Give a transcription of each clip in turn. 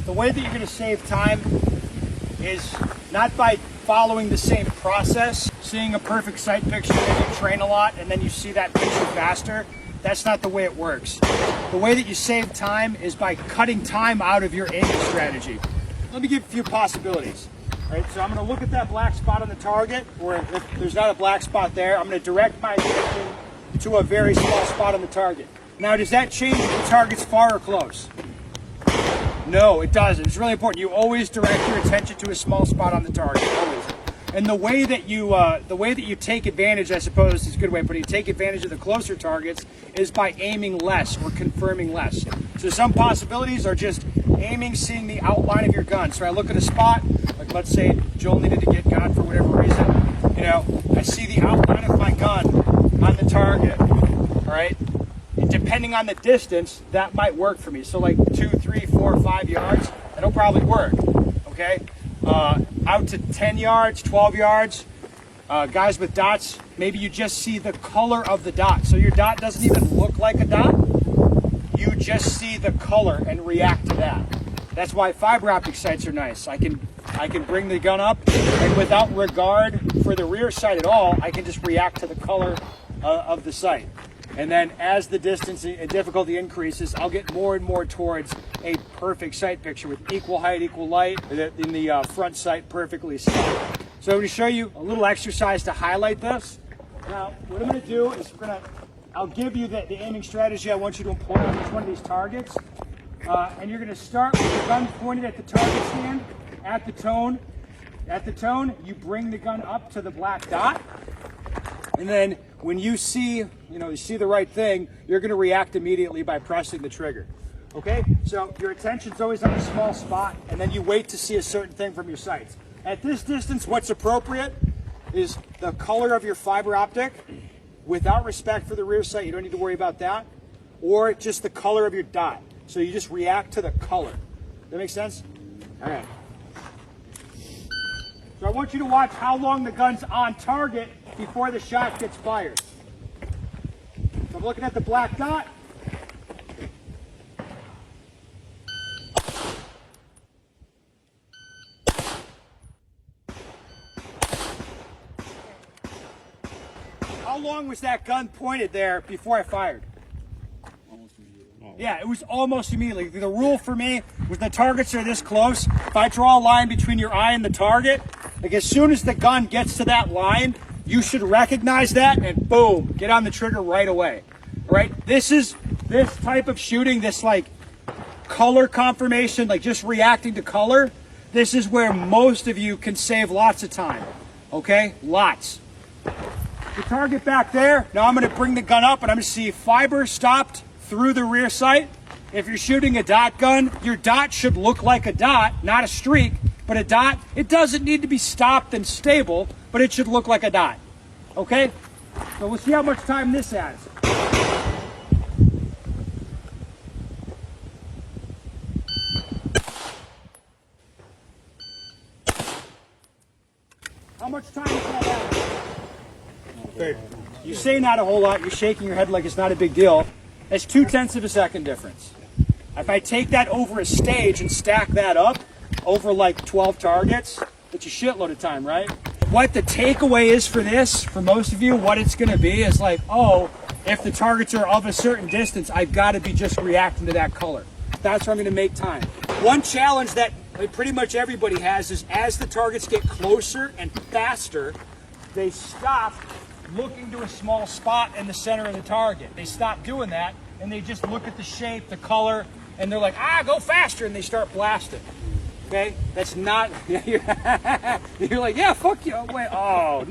The way that you're going to save time is not by following the same process, seeing a perfect sight picture and you train a lot and then you see that picture faster. That's not the way it works. The way that you save time is by cutting time out of your aiming strategy. Let me give a few possibilities. All right, so I'm going to look at that black spot on the target, or if there's not a black spot there, I'm going to direct my attention to a very small spot on the target. Now, does that change if the target's far or close? No, it doesn't. It's really important. You always direct your attention to a small spot on the target, always. And the way that you take advantage, I suppose is a good way of putting it, take advantage of the closer targets is by aiming less or confirming less. So some possibilities are just aiming, seeing the outline of your gun. So I look at a spot, like let's say Joel needed to get gun for whatever reason. You know, I see the outline of my gun on the target, all right? And depending on the distance, that might work for me. So like 2, 3, 4, 5 yards, that'll probably work, okay? Out to 10 yards, 12 yards, guys with dots, maybe you just see the color of the dot. So your dot doesn't even look like a dot. You just see the color and react to that. That's why fiber optic sights are nice. I can bring the gun up and without regard for the rear sight at all, I can just react to the color of the sight. And then as the distance and difficulty increases, I'll get more and more towards a perfect sight picture with equal height, equal light, in the front sight perfectly set. So I'm going to show you a little exercise to highlight this. Now, what I'm going to do is I'll give you the aiming strategy I want you to employ on each one of these targets. And you're going to start with the gun pointed at the target stand, at the tone. At the tone, you bring the gun up to the black dot. And then when you see, you see the right thing, you're going to react immediately by pressing the trigger. Okay? So your attention's always on a small spot, and then you wait to see a certain thing from your sights. At this distance, what's appropriate is the color of your fiber optic. Without respect for the rear sight, you don't need to worry about that. Or just the color of your dot. So you just react to the color. That make sense? All right. So I want you to watch how long the gun's on target before the shot gets fired. So I'm looking at the black dot. How long was that gun pointed there before I fired? Almost immediately. Yeah, it was almost immediately. The rule for me was the targets are this close. If I draw a line between your eye and the target, like as soon as the gun gets to that line, you should recognize that and boom, get on the trigger right away. All right? This type of shooting, this like color confirmation, like just reacting to color, this is where most of you can save lots of time. Okay? Lots. The target back there, now I'm going to bring the gun up and I'm going to see fiber stopped through the rear sight. If you're shooting a dot gun, your dot should look like a dot, not a streak, but a dot. It doesn't need to be stopped and stable, but it should look like a dot. Okay? So we'll see how much time this adds. How much time does that add? You say not a whole lot, you're shaking your head like it's not a big deal. That's 0.2 of a second difference. If I take that over a stage and stack that up over like 12 targets, it's a shitload of time, right? What the takeaway is for this, for most of you, what it's going to be is like, oh, if the targets are of a certain distance, I've got to be just reacting to that color. That's where I'm going to make time. One challenge that pretty much everybody has is as the targets get closer and faster, they stop looking to a small spot in the center of the target. They stop doing that and they just look at the shape, the color, and they're like, go faster, and they start blasting. Okay? That's not, you're like, yeah, fuck you. Wait, oh,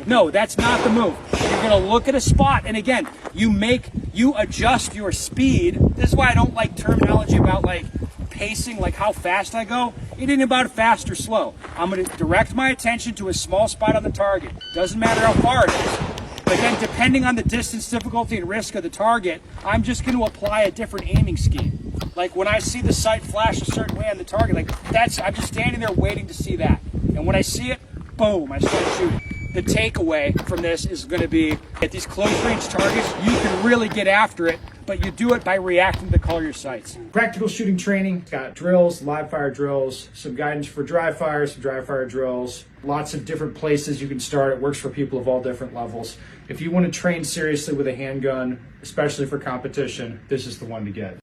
no, that's not the move. You're gonna look at a spot, and again, you adjust your speed. This is why I don't like terminology about like pacing, like how fast I go. It ain't about fast or slow. I'm going to direct my attention to a small spot on the target. Doesn't matter how far it is. But then depending on the distance, difficulty, and risk of the target, I'm just going to apply a different aiming scheme. Like when I see the sight flash a certain way on the target, like I'm just standing there waiting to see that. And when I see it, boom, I start shooting. The takeaway from this is going to be at these close range targets, you can really get after it but you do it by reacting to color your sights. Practical shooting training, got drills, live fire drills, some guidance for dry fire, some dry fire drills, lots of different places you can start. It works for people of all different levels. If you want to train seriously with a handgun, especially for competition, this is the one to get.